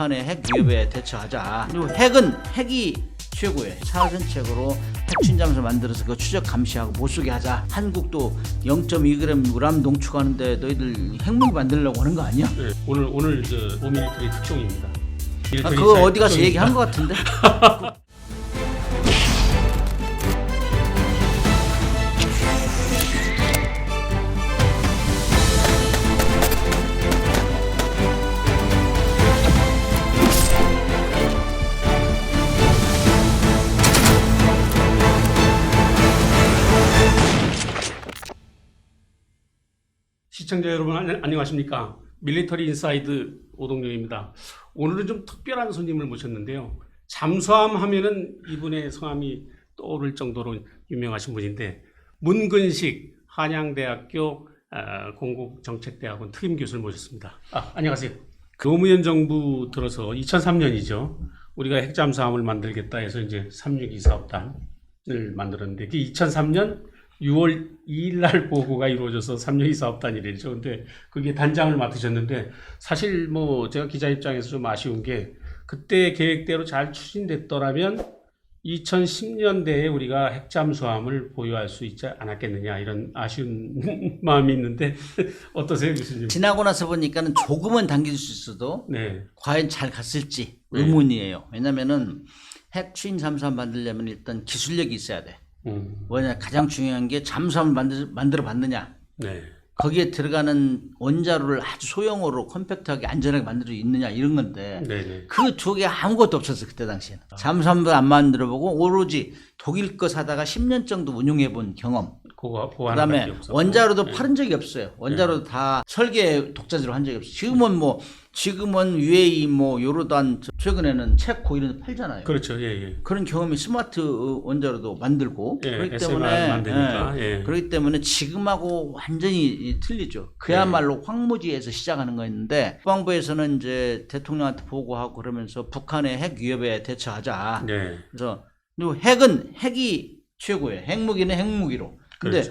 북한의 핵 위협에 대처하자. 그리고 핵이 최고예요. 차선책으로 핵 침잠수 만들어서 그 추적 감시하고 못 쏘게 하자. 한국도 0.2g 우람 농축하는데 너희들 핵무기 만들려고 하는 거 아니야? 네, 오늘 저 5밀리터리 특종입니다. 그거 어디 가서 얘기한 것 같은데? 시청자 여러분 안녕하십니까? 밀리터리 인사이드 오동영입니다. 오늘은 좀 특별한 손님을 모셨는데요. 잠수함 하면은 이분의 성함이 떠오를 정도로 유명하신 분인데, 문근식 한양대학교 공국정책대학원 특임교수를 모셨습니다. 안녕하세요. 노무현 정부 들어서 2003년이죠. 우리가 핵잠수함을 만들겠다 해서 이제 362 사업단을 만들었는데, 그 2003년 6월 2일 날 보고가 이루어져서 362 사업단이랬죠. 근데 그게 단장을 맡으셨는데, 사실 뭐 제가 기자 입장에서 좀 아쉬운 게, 그때 계획대로 잘 추진됐더라면 2010년대에 우리가 핵잠수함을 보유할 수 있지 않았겠느냐, 이런 아쉬운 마음이 있는데 어떠세요, 교수님? 지나고 나서 보니까는 조금은 당길 수 있어도 네. 과연 잘 갔을지 의문이에요. 왜냐면은 핵 추진 잠수함 만들려면 일단 기술력이 있어야 돼. 뭐냐, 가장 중요한 게 잠수함을 만들어 봤느냐. 네. 거기에 들어가는 원자로를 아주 소형으로 컴팩트하게 안전하게 만들 수 있느냐, 이런 건데, 네네. 그 두 개 아무것도 없었어 그때 당시에는. 잠수함도 안 만들어 보고 오로지 독일 거 사다가 10년 정도 운용해 본 경험. 그다음에 원자로도 팔은 적이 없어요. 원자로도 다 설계 독자적으로 한 적이 없어요. 지금은 UAE 요르단, 최근에는 체코 이런 데 팔잖아요. 그렇죠. 예. 그런 경험이 스마트 원자로도 만들고, 그렇기 때문에 만드니까. 그렇기 때문에 지금하고 완전히 틀리죠. 그야말로 황무지에서 시작하는 거였는데, 국방부에서는 이제 대통령한테 보고하고 그러면서 북한의 핵 위협에 대처하자. 네. 그래서 그리고 핵이 최고예요. 핵무기는 핵무기로. 근데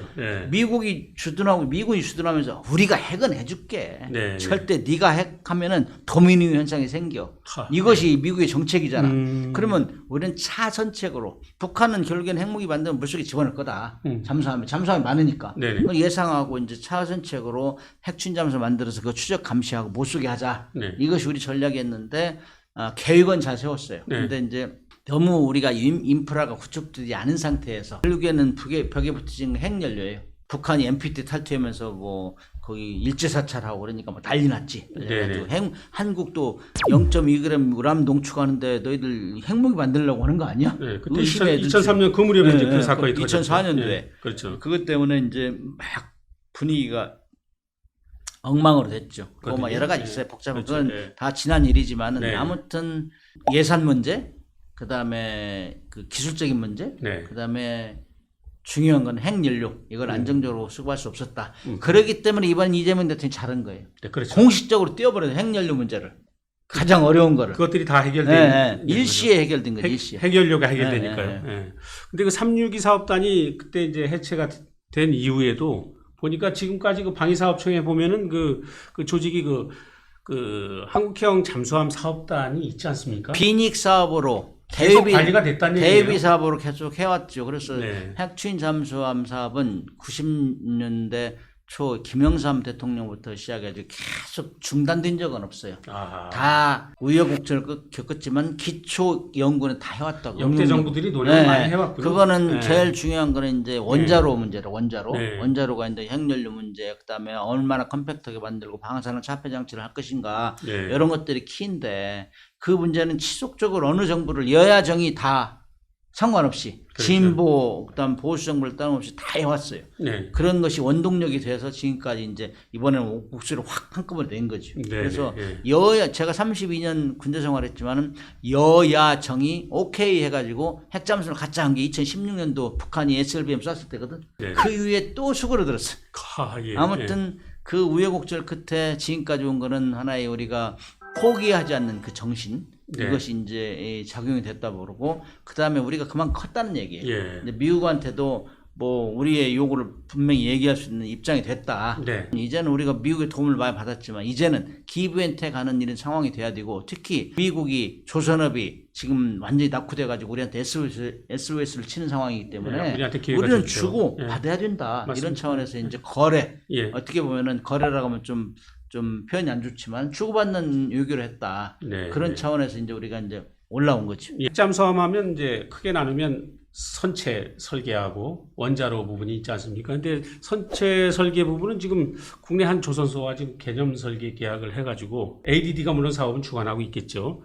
미군이 주둔하면서 우리가 핵은 해줄게. 절대 네가 핵하면은 도미니온 현상이 생겨. 이것이 미국의 정책이잖아. 그러면 우리는 차선책으로, 북한은 결국엔 핵무기 만들면 물속에 집어넣을 거다. 잠수함이 많으니까. 예상하고 이제 차선책으로 핵 침잠수 만들어서 그 추적 감시하고 못 쏘게 하자. 이것이 우리 전략이었는데, 계획은 잘 세웠어요. 근데 이제 너무 우리가 인프라가 구축되지 않은 상태에서, 결국에는 벽에 붙이는 핵연료예요. 북한이 NPT 탈퇴하면서 거기 일제사찰하고 그러니까 난리 났지. 그래가지고 한국도 0.2g 우람 농축하는데 너희들 핵무기 만들려고 하는 거 아니야? 네, 그때 2003년 그 무렵에 이제 그 사건이 터졌죠. 2004년도에. 그렇죠. 그것 때문에 이제 막 분위기가 엉망으로 됐죠. 그거 여러 가지 있어요. 복잡한. 그건 다 지난 일이지만은, 아무튼 예산 문제, 그 다음에 그 기술적인 문제, 그 다음에 중요한 건 핵연료, 이걸 안정적으로 수급할 수 없었다. 그렇기 때문에 이번 이재명 대통령이 잘한 거예요. 그렇죠. 공식적으로 띄워버려요, 핵연료 문제를. 가장 어려운 거를. 그것들이 다 해결된. 일시에 해결된 거죠, 일시에. 핵연료가 해결되니까요. 근데 그 362 사업단이 그때 이제 해체가 된 이후에도 보니까 지금까지 그 방위사업청에 보면은 그 조직이 그 한국형 잠수함 사업단이 있지 않습니까? 비닉 사업으로 계속 관리가 됐다는 얘기예요. 대비 사업으로 계속 해왔죠. 그래서 핵추진 잠수함 사업은 90년대 초 김영삼 대통령부터 시작해서 계속 중단된 적은 없어요. 다 우여곡절을 겪었지만 기초 연구는 다 해왔다고. 역대 정부들이 노력을 많이 해왔고요. 그거는 제일 중요한 거는 이제 원자로 문제로, 원자로가 이제 핵연료 문제, 그다음에 얼마나 컴팩트하게 만들고 방사능 차폐 장치를 할 것인가, 이런 것들이 키인데, 그 문제는 지속적으로 어느 정부를, 여야 정의 다 상관없이, 진보, 그다음 보수 정부를 따름없이 다 해왔어요. 그런 것이 원동력이 돼서 지금까지 이제 이번에는 목소리를 확 한꺼번에 낸 거죠. 그래서 제가 32년 군대 생활했지만은 여야 정의 오케이 해가지고 핵잠수를 갖자 한 게 2016년도 북한이 SLBM 쐈을 때거든. 그 이후에 또 수그러들었어. 아무튼 그 우여곡절 끝에 지금까지 온 거는 하나의 우리가 포기하지 않는 그 정신, 이것이 이제 작용이 됐다 모르고, 그 다음에 우리가 그만 컸다는 얘기예요. 근데 미국한테도 뭐 우리의 요구를 분명히 얘기할 수 있는 입장이 됐다. 네. 이제는 우리가 미국의 도움을 많이 받았지만 이제는 기브앤텍 하는 일은 상황이 돼야 되고 특히 미국이 조선업이 지금 완전히 낙후돼가지고 우리한테 SOS를 치는 상황이기 때문에 우리는 주고 받아야 된다. 맞습니다. 이런 차원에서 이제 거래 어떻게 보면은 거래라고 하면 좀 표현이 안 좋지만 주고받는 요구를 했다. 그런 차원에서 이제 우리가 이제 올라온 거죠. 잠수함하면 이제 크게 나누면 선체 설계하고 원자로 부분이 있지 않습니까? 근데 선체 설계 부분은 지금 국내 한 조선소와 지금 개념 설계 계약을 해가지고 ADD가 물론 사업은 주관하고 있겠죠.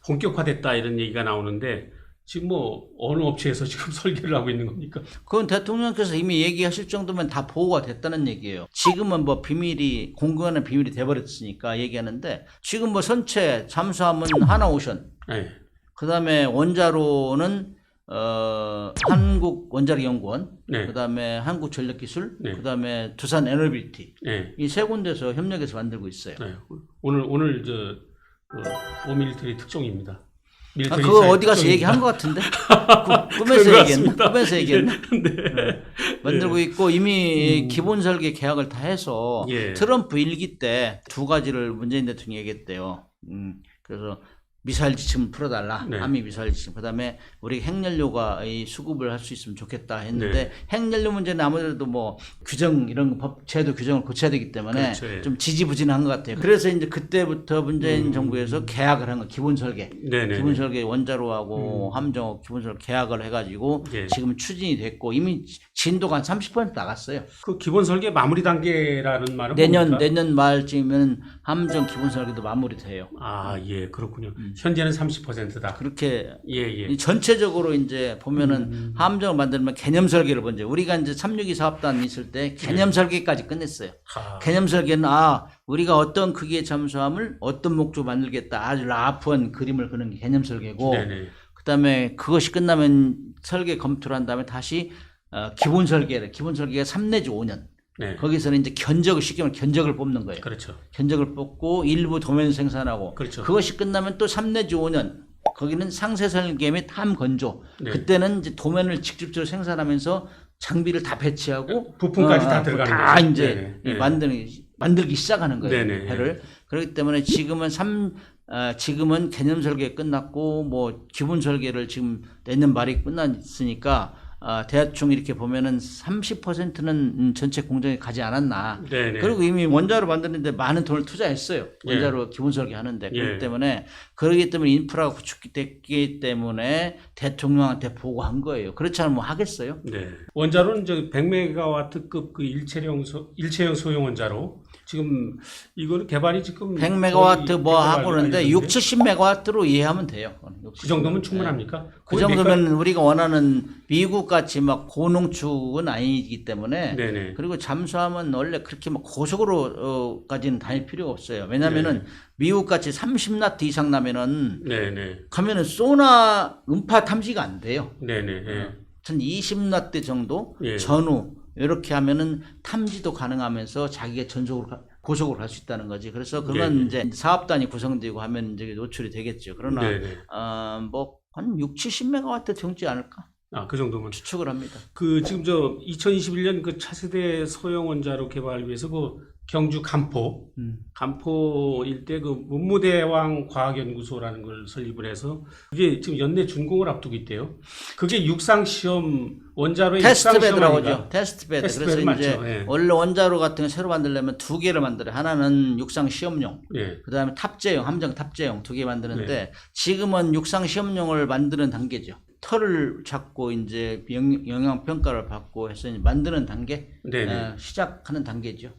본격화됐다 이런 얘기가 나오는데 지금 뭐 어느 업체에서 지금 설계를 하고 있는 겁니까? 그건 대통령께서 이미 얘기하실 정도면 다 보고가 됐다는 얘기예요. 지금은 뭐 비밀이 공공연한 비밀이 돼버렸으니까 얘기하는데 지금 뭐 선체 잠수함은 하나오션, 그다음에 원자로는 한국원자력연구원, 그다음에 한국전력기술, 그다음에 두산에너비티 이 세 군데서 협력해서 만들고 있어요. 오늘 오밀리터리 특종입니다. 그거 어디 가서 얘기한 것 같은데? 꿈에서 얘기했나? 만들고 있고 이미 기본 설계 계약을 다 해서 트럼프 1기 때 두 가지를 문재인 대통령이 얘기했대요. 그래서 미사일 지침을 풀어달라. 한미 미사일 지침. 그다음에 우리 핵연료가 이 수급을 할 수 있으면 좋겠다 했는데 핵연료 문제는 아무래도 뭐 규정 이런 법 제도 규정을 고쳐야 되기 때문에 좀 지지부진한 것 같아요. 그래서 이제 그때부터 문재인 정부에서 계약을 한 거 기본 설계. 기본 설계 원자로하고 함정하고 기본 설계 계약을 해가지고 지금 추진이 됐고 이미 진도가 한 30% 나갔어요. 그 기본 설계 마무리 단계라는 말은 내년 말쯤이면 함정 기본 설계도 마무리돼요. 그렇군요. 현재는 30%다. 그렇게 전체적으로 이제 보면은 함정을 만들면 개념 설계를 먼저 우리가 이제 362 사업단 있을 때 개념 설계까지 끝냈어요. 개념 설계는 우리가 어떤 크기의 잠수함을 어떤 목적으로 만들겠다 아주 라프한 그림을 그리는 게 개념 설계고 그다음에 그것이 끝나면 설계 검토를 한 다음에 다시 기본 설계가 3 내지 5년. 거기서는 이제 쉽게 말하면 견적을 뽑는 거예요. 견적을 뽑고 일부 도면 생산하고 그것이 끝나면 또 3 내지 5년 거기는 상세 설계 및 함 건조. 그때는 이제 도면을 직접적으로 생산하면서 장비를 다 배치하고 부품까지 다 들어가는 거죠. 다 이제 만들기 시작하는 거예요. 배를. 그렇기 때문에 지금은 개념 설계 끝났고 뭐 기본 설계를 지금 내년 말이 끝났으니까 대충 이렇게 보면은 30%는 전체 공정에 가지 않았나. 그리고 이미 원자로 만드는데 많은 돈을 투자했어요. 원자로 기본 설계하는데. 그렇기 때문에 인프라가 구축됐기 때문에 대통령한테 보고한 거예요. 그렇지 않으면 뭐 하겠어요? 원자로는 100메가와트급 그 일체형 소형 원자로 지금 이거는 개발이 지금 100메가와트 뭐 하고 그러는데 6, 70메가와트로 이해하면 돼요. 그 정도면 충분합니까? 그 정도면 우리가 원하는 미국 같이 막 고농축은 아니기 때문에 그리고 잠수함은 원래 그렇게 막 고속으로까지는 다닐 필요가 없어요. 왜냐면은 미국 같이 30나트 이상 나면은 가면은 소나 음파 탐지가 안 돼요. 전 20나트 정도 전후 이렇게 하면은 탐지도 가능하면서 자기가 고속으로 갈 수 있다는 거지. 그래서 그건 이제 사업단이 구성되고 하면 이제 노출이 되겠죠. 그러나 뭐 한 6, 70메가와트 정지 않을까? 그 정도면 추측을 합니다. 지금 2021년 그 차세대 소형 원자로 개발을 위해서 그 경주 간포 일대 그 문무대왕 과학연구소라는 걸 설립을 해서 그게 지금 연내 준공을 앞두고 있대요. 그게 육상 시험 원자로의 테스트베드라고 하죠. 테스트베드. 그래서 맞죠. 이제 원래 원자로 같은 거 새로 만들려면 2개를 만들어요. 하나는 육상 시험용, 그다음에 탑재용, 함정 탑재용 2개 만드는데 지금은 육상 시험용을 만드는 단계죠. 털을 잡고 이제 영양 평가를 받고 해서 이제 만드는 단계, 시작하는 단계죠.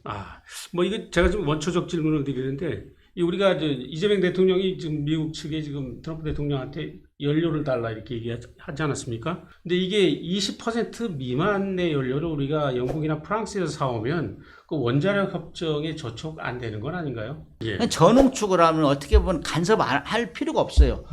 뭐 이게 제가 좀 원초적 질문을 드리는데 우리가 이재명 대통령이 지금 미국 측에 지금 트럼프 대통령한테 연료를 달라 이렇게 얘기하지 않았습니까? 근데 이게 20% 미만의 연료를 우리가 영국이나 프랑스에서 사오면 그 원자력 협정에 저촉 안 되는 건 아닌가요? 전홍축을 하면 어떻게 보면 간섭할 필요가 없어요.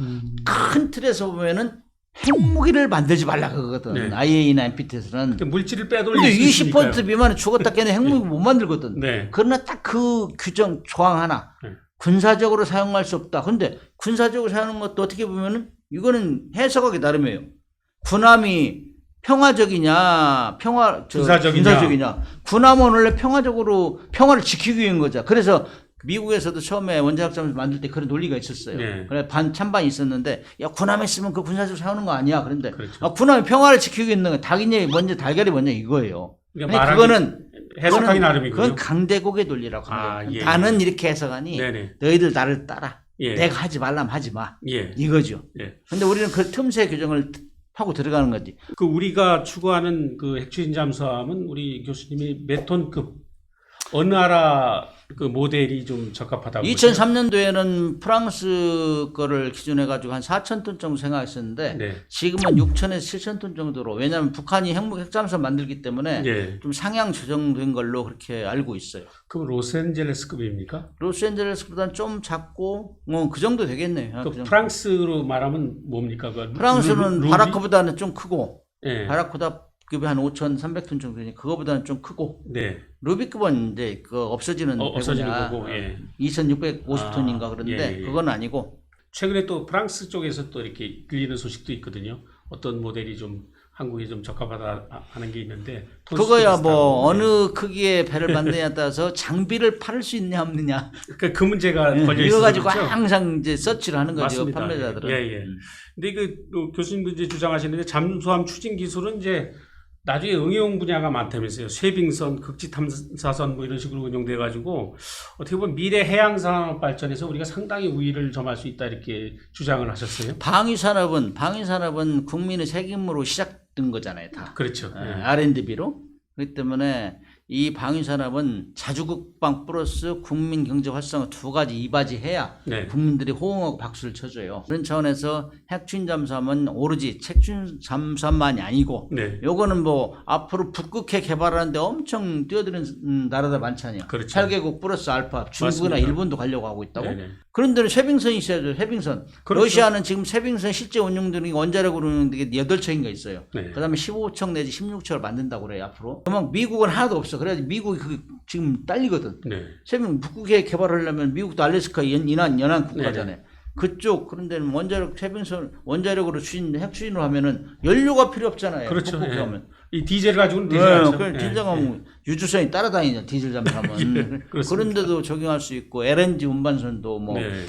큰 틀에서 보면은 핵무기를 만들지 말라 그거거든. IAEA나 NPT에서는. 물질을 빼돌릴 근데 수 있으니까요. 20% 미만은 죽었다 깨는 핵무기 못 만들거든. 그러나 딱 그 규정 조항 하나. 군사적으로 사용할 수 없다. 근데 군사적으로 사용하는 것도 어떻게 보면은 이거는 해석하기 나름이에요. 군함이 평화적이냐, 군사적이냐. 군함은 원래 평화적으로 평화를 지키기 위한 거죠. 그래서 미국에서도 처음에 원자력잠수 만들 때 그런 논리가 있었어요. 네. 그래 찬반이 있었는데, 야 군함에 쓰면 그 군사적으로 사용하는 거 아니야. 그런데 그렇죠. 군함이 평화를 지키기 위한 건 달걀이 먼저 이거예요. 그러니까 그거는 해석하기 나름이군요. 그건 강대국의 논리라고 합니다. 예. 나는 이렇게 해석하니 네네. 너희들 나를 따라. 예. 내가 하지 말라면 하지 마. 예. 이거죠. 예. 근데 우리는 그 틈새 규정을 하고 들어가는 거지. 그 우리가 추구하는 그 핵추진 잠수함은 우리 교수님이 몇 톤급 어느 나라 그 모델이 좀 적합하다고 2003년도에는 프랑스 거를 기준해 가지고 한 4,000톤 정도 생각했었는데 네. 지금은 6,000에서 7,000톤 정도로, 왜냐하면 북한이 핵잠수함 만들기 때문에 예. 좀 상향 조정된 걸로 그렇게 알고 있어요. 그럼 로스앤젤레스급입니까? 로스앤젤레스보다는 좀 작고 뭐 그 정도 되겠네요. 그 그 정도. 프랑스로 말하면 뭡니까? 그 프랑스는 루비? 바라크보다는 좀 크고, 예. 바라크급이 한 5,300톤 정도니 그거보다는 좀 크고, 네. 루비급은 이제 그 없어지는 없어지는 배구냐, 거고. 예. 2,650톤인가 그런데 예. 그건 아니고. 최근에 또 프랑스 쪽에서 또 이렇게 들리는 소식도 있거든요. 어떤 모델이 좀 한국에 좀 적합하다 하는 게 있는데. 그거야 뭐 어느 크기의 배를 만드냐에 따라서 장비를 팔을 수 있냐 없느냐. 그 문제가 걸려 있어서 이거 가지고 그렇죠? 항상 이제 서치를 하는 거죠. 맞습니다. 판매자들은. 예. 근데 교수님도 이제 주장하시는데 잠수함 추진 기술은 이제 나중에 응용 분야가 많다면서요. 쇄빙선, 극지 탐사선 뭐 이런 식으로 운용돼 가지고 어떻게 보면 미래 해양 산업 발전에서 우리가 상당히 우위를 점할 수 있다 이렇게 주장을 하셨어요. 방위 산업은 국민의 책임으로 시작된 거잖아요, 다. 그렇죠. 예. R&D비로. 그렇기 때문에 이 방위 산업은 자주국방 플러스 국민 경제 활성화 두 가지 이바지해야 네. 국민들이 호응하고 박수를 쳐줘요. 그런 차원에서 핵추진 잠수함은 오로지 핵추진 잠수함만이 아니고, 네. 요거는 뭐 앞으로 북극해 개발하는데 엄청 뛰어드는 나라들 많잖아요. 그렇죠. 8개국 플러스 알파, 중국이나 맞습니다. 일본도 가려고 하고 있다고. 네네. 그런 데는 쇄빙선이 있어야죠. 쇄빙선. 그렇죠. 러시아는 지금 쇄빙선 실제 운용되는 게 원자력으로 운용되는 게 8척인가 있어요. 네. 그다음에 15척 내지 16척을 만든다고 그래요, 앞으로. 그러면 미국은 하나도 없어. 그래야지 미국이 지금 딸리거든. 네. 쇄빙 북극해 개발하려면 미국도 알래스카 연안 국가잖아요. 그쪽 그런 데는 원자력 쇄빙선 원자력으로 핵 추진을 하면은 연료가 필요 없잖아요. 그렇죠. 북극해 예. 하면. 이 디젤 가지고는 되지 않죠. 그냥 디젤 가면 유주선이 따라다니죠. 디젤 잠수함은. 그런데도 적용할 수 있고, LNG 운반선도 뭐 네.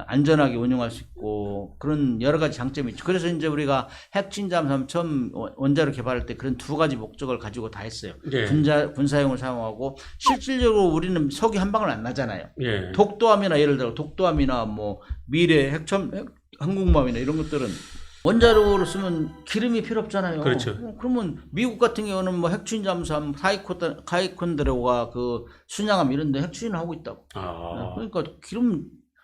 안전하게 운용할 수 있고, 그런 여러 가지 장점이 있죠. 그래서 이제 우리가 핵추진 잠수함 처음 원자력 개발할 때 그런 두 가지 목적을 가지고 다 했어요. 네. 군사용을 사용하고, 실질적으로 우리는 석이 한 방울 안 나잖아요. 예. 독도함이나 예를 들어 독도함이나 뭐 미래 항공모함이나 이런 것들은 원자력으로 쓰면 기름이 필요 없잖아요. 그렇죠. 그러면 미국 같은 경우는 뭐 핵추진 잠수함 카이콘드레오가 그 순양함 이런 데 핵추진을 하고 있다고. 그러니까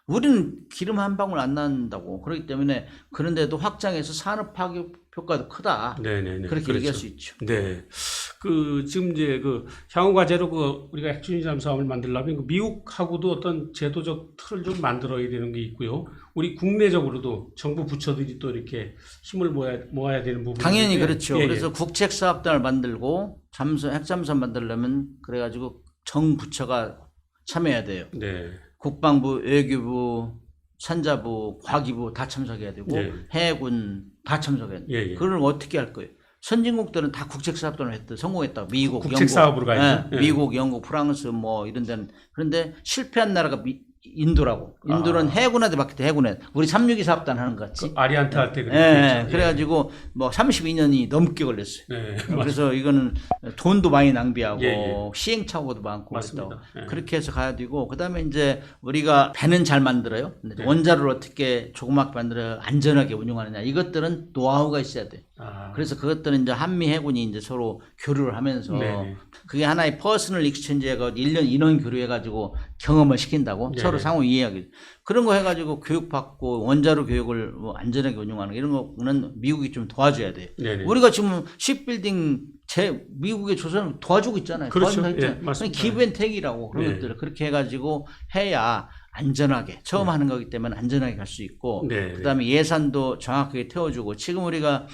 우리는 기름 한 방울 안 난다고. 그렇기 때문에 그런데도 확장해서 산업 파급 효과도 크다. 네네네. 그렇게 그렇죠. 얘기할 수 있죠. 네. 지금 이제 향후 과제로 우리가 핵추진 잠수함을 만들려면 미국하고도 어떤 제도적 틀을 좀 만들어야 되는 게 있고요. 우리 국내적으로도 정부 부처들이 또 이렇게 힘을 모아야 되는 부분이 당연히 그렇죠. 예, 그래서 국책사업단을 만들고 핵잠수함 만들려면 그래가지고 정부처가 참여해야 돼요. 네. 국방부, 외교부, 산자부, 과기부 다 참석해야 되고, 네. 해군 다 참석해야 돼요. 예. 그걸 어떻게 할 거예요? 선진국들은 다 국책사업단을 성공했다고. 미국, 국책사업으로 가야죠. 영국, 미국, 영국, 프랑스 뭐 이런 데는. 그런데 실패한 나라가 인도라고. 인도는 해군한테 맡겼대. 해군에. 우리 362 사업단 하는 것 같이. 아리안트 할 때 그랬죠. 그래가지고 뭐 32년이 넘게 걸렸어요. 네. 그래서 이거는 돈도 많이 낭비하고 예. 시행착오도 많고 맞습니다. 그랬다고. 예. 그렇게 해서 가야 되고, 그다음에 이제 우리가 배는 잘 만들어요. 근데 네. 원자를 어떻게 조그맣게 만들어 안전하게 운용하느냐, 이것들은 노하우가 있어야 돼. 그래서 그것들은 이제 한미 해군이 이제 서로 교류를 하면서 네네. 그게 하나의 퍼스널 익스체인지가 1년 인원 교류해가지고 경험을 시킨다고. 네네. 서로 상호 이해하기. 그런 거 해가지고 교육받고 원자로 교육을 뭐 안전하게 운용하는 이런 거는 미국이 좀 도와줘야 돼요. 네네. 우리가 지금 shipbuilding 미국의 조선을 도와주고 있잖아요. 그렇죠. 도와주고 예, 맞습니다. 기브앤테이크라고 그런 네. 것들을 그렇게 해가지고 해야 안전하게 처음 하는 거기 때문에 안전하게 갈 수 있고, 네. 그다음에 예산도 정확하게 태워주고. 지금 우리가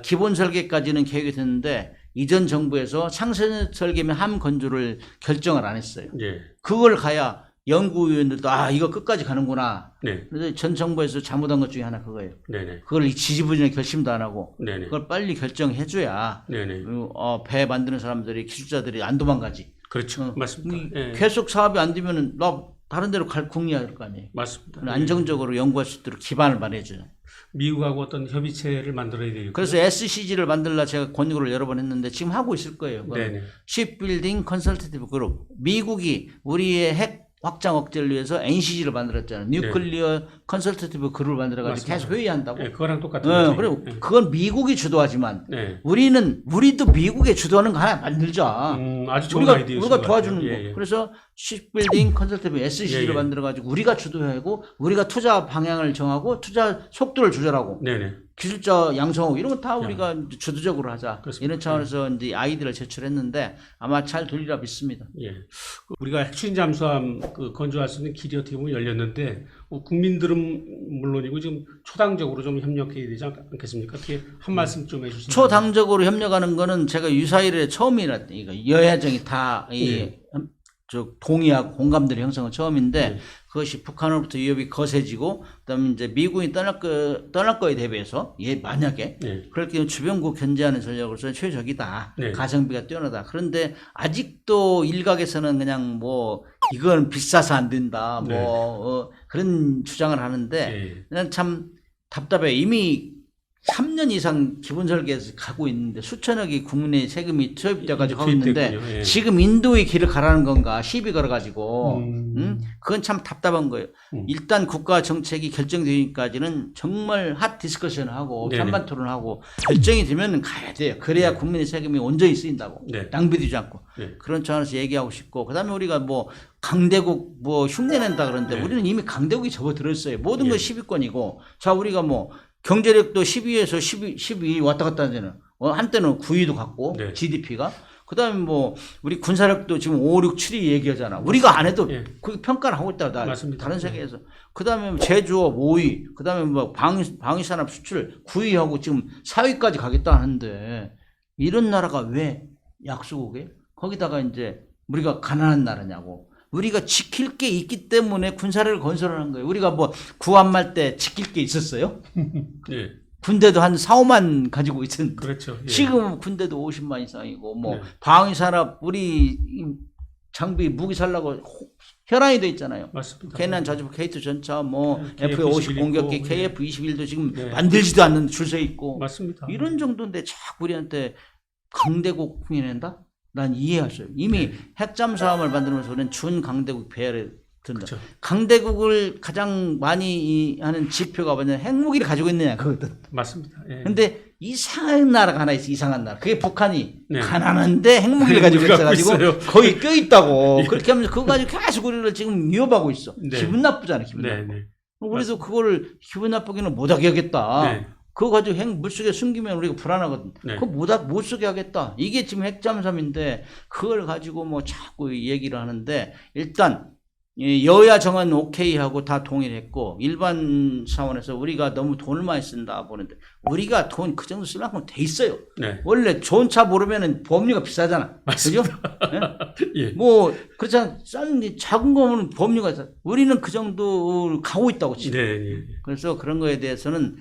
기본 설계까지는 계획이 됐는데 이전 정부에서 창설 설계면 함 건조를 결정을 안 했어요. 예. 그걸 가야 연구위원들도 이거 끝까지 가는구나. 네. 그래서 전 정부에서 잘못한 것 중에 하나 그거예요. 네네. 그걸 지지부진하게 결심도 안 하고 네네. 그걸 빨리 결정해줘야 네네. 배 만드는 사람들이 기술자들이 안 도망가지. 그렇죠. 맞습니다. 네. 계속 사업이 안 되면은 나 다른 데로 궁리해야 될 거 아니에요. 맞습니다. 안정적으로 연구할 수 있도록 기반을 마련해줘요. 미국하고 어떤 협의체를 만들어야 되겠고요. 그래서 SCG를 만들라 제가 권유를 여러 번 했는데 지금 하고 있을 거예요. Shipbuilding Consultative Group. 미국이 우리의 핵 확장 억제를 위해서 NCG를 만들었잖아요. 뉴클리어 컨설터티브 그룹을 만들어가지고 계속 회의한다고. 네, 그거랑 똑같은 거죠. 그리고 그건 미국이 주도하지만 우리도 미국에 주도하는 거 하나 만들자. 아주 좋은 아이디어. 우리가 도와주는 거. 그래서 Shipbuilding Consultative SCG를 만들어가지고 우리가 주도하고 우리가 투자 방향을 정하고 투자 속도를 조절하고. 기술자 양성하고 이런 거 다 우리가 주도적으로 하자. 그렇습니다. 이런 차원에서 이제 아이디어를 제출했는데 아마 잘 되리라 믿습니다. 우리가 핵추진 잠수함 건조할 수 있는 길이 어떻게 보면 열렸는데 국민들은 물론이고 지금 초당적으로 좀 협력해야 되지 않겠습니까? 어떻게 한 말씀 좀 해주시면. 초당적으로 협력하는 거는 제가 유사일에 처음이라 이거 여야정이 다 동의하고 공감대를 형성은 처음인데 그것이 북한으로부터 위협이 거세지고 그다음에 이제 미국이 떠날 거에 대비해서 만약에 그렇게 주변국 견제하는 전략으로서 최적이다. 가성비가 뛰어나다. 그런데 아직도 일각에서는 그냥 이건 비싸서 안 된다. 그런 주장을 하는데 그냥 참 답답해. 이미 3년 이상 기본 설계에서 가고 있는데 수천억이 국민의 세금이 투입돼가지고 하고 있는데 지금 인도의 길을 가라는 건가 시비 걸어가지고 그건 참 답답한 거예요. 일단 국가 정책이 결정되기까지는 정말 핫 디스커션을 하고 찬반 토론하고 결정이 되면 가야 돼요. 그래야 국민의 세금이 온전히 쓰인다고 낭비되지 않고 그런 차원에서 얘기하고 싶고 그다음에 우리가 강대국 흉내낸다 그러는데 우리는 이미 강대국이 접어들었어요. 모든 건 10위권이고 자 우리가 경제력도 12위에서 12위 왔다 갔다 하잖아요. 한때는 9위도 갔고 GDP가 그다음에 우리 군사력도 지금 5, 6, 7위 얘기하잖아. 우리가 안 해도 그 평가를 하고 있다. 다른 세계에서. 그다음에 제조업 5위, 그다음에 방위산업 수출 9위하고 지금 4위까지 가겠다 하는데 이런 나라가 왜 약소국에 거기다가 이제 우리가 가난한 나라냐고. 우리가 지킬 게 있기 때문에 군사력을 건설하는 거예요. 우리가 구한말 때 지킬 게 있었어요? 군대도 한 4, 5만 가지고 있었는데. 그렇죠. 지금 군대도 50만 이상이고, 방위산업, 우리 장비, 무기 살라고 혈안이 돼 있잖아요. 맞습니다. K9 자주포, K2 전차, F-50 공격기, KF-21도 지금 만들지도 않는 줄 서 있고. 맞습니다. 이런 정도인데 자꾸 우리한테 강대국 흉내낸다? 난 이해할 수 없어요. 이미 핵잠수함을 만들면서 우리는 준강대국 배열을 든다. 그렇죠. 강대국을 가장 많이 하는 지표가 뭐냐 핵무기를 가지고 있느냐 그거거든. 맞습니다. 근데 이상한 나라가 하나 있어. 이상한 나라. 그게 북한이 가난한데 핵무기를 가지고 있어가지고 거의 껴있다고. 그렇게 하면서 그거 가지고 계속 우리를 지금 위협하고 있어. 기분 나쁘잖아. 기분 나쁘고. 우리도 맞습니다. 그거를 기분 나쁘게는 못하게 하겠다. 그거 가지고 핵 물속에 숨기면 우리가 불안하거든. 그거 못 쓰게 하겠다. 이게 지금 핵잠수함인데 그걸 가지고 자꾸 얘기를 하는데 일단 여야 정은 오케이 하고 다 동의를 했고 일반 차원에서 우리가 너무 돈을 많이 쓴다 보는데 우리가 돈 그 정도 쓸 만큼 돼 있어요. 원래 좋은 차 모르면은 보험료가 비싸잖아. 그죠? 그렇잖아. 작은 거면 보험료가 우리는 그 정도 가고 있다고 지금. 그래서 그런 거에 대해서는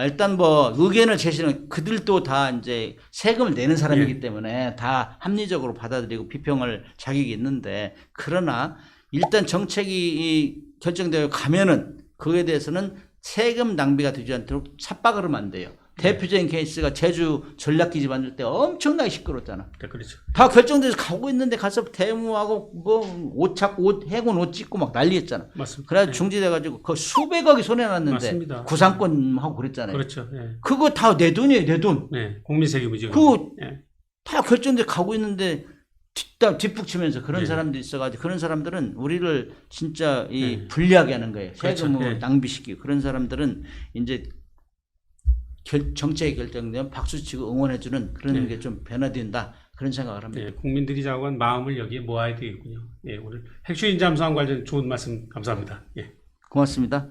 일단 의견을 제시는 그들도 다 이제 세금을 내는 사람이기 때문에 다 합리적으로 받아들이고 비평할 자격이 있는데 그러나 일단 정책이 결정되어 가면은 그거에 대해서는 세금 낭비가 되지 않도록 삽박을 하면 안 돼요. 대표적인 케이스가 제주 전략기지 만들 때 엄청나게 시끄럽잖아. 그렇죠. 다 결정돼서 가고 있는데 가서 대무하고 옷 찾고 해군 옷 찍고 난리했잖아. 맞습니다. 그래서 중지돼가지고 그 수백억이 손해났는데 맞습니다. 구상권하고 그랬잖아요. 그렇죠. 그거 다 내 돈이에요, 내 돈. 국민 세금이죠. 그거 다 결정돼 가고 있는데 뒷북 치면서 그런 사람들이 있어가지고 그런 사람들은 우리를 진짜 불리하게 하는 거예요. 세금을 낭비시키고 그런 사람들은 이제 정책이 결정되면 박수치고 응원해주는 그런 게 좀 변화된다 그런 생각을 합니다. 국민들이 자고한 마음을 여기에 모아야 되겠군요. 오늘 핵추진 잠수함 관련 좋은 말씀 감사합니다. 고맙습니다.